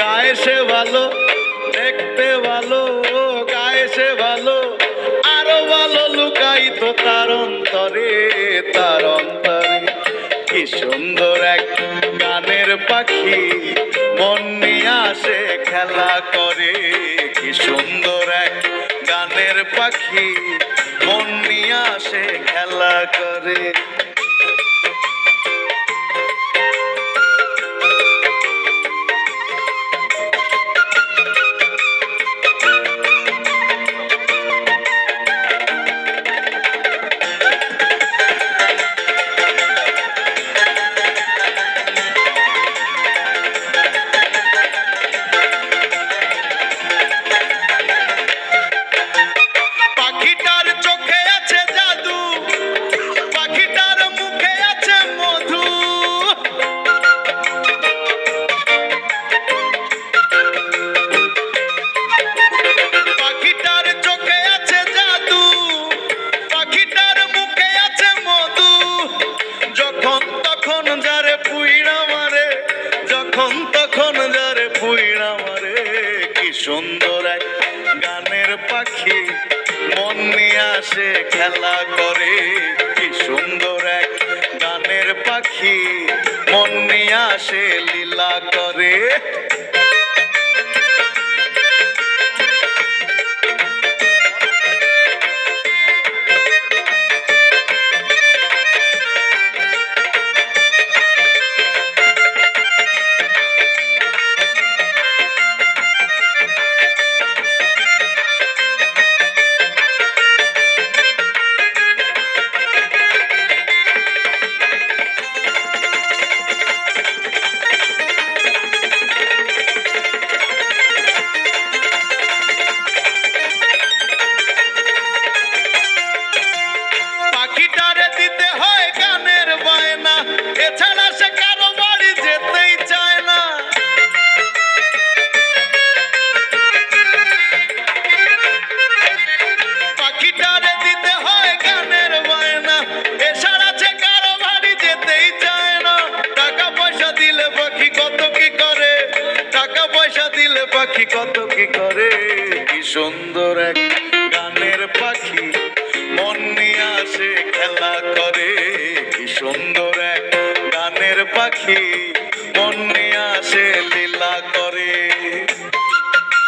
গায়ে সে ভালো, দেখতে ভালো, গায়ে সে ভালো, আরো ভালো লুকায়িত তার অন্তরে, তার অন্তরে। কি সুন্দর এক গানের পাখি, মন নিয়ে আসে খেলা করে। কি সুন্দর এক গানের পাখি, মন নিয়ে আসে খেলা করে। তখন যারে পুইড়া মারে। কি সুন্দর এক গানের পাখি, মন নিয়ে আসে খেলা করে। কি সুন্দর এক গানের পাখি, মন নিয়ে আসে লীলা করে। এছাড়া সে কারো বাড়ি যেতেই চায় না। পাখিটারে দিতে হয় গানের বায়না, এছাড়া সে কারো বাড়ি যেতেই চায় না। টাকা পয়সা দিলে পাখি কত কি করে, টাকা পয়সা দিলে পাখি কত কি করে। কি সুন্দর এক গানের পাখি, মন নিয়ে আসে খেলা করে। কি সুন্দর এক গানের পাখি, মন নিয়ে আসে লীলা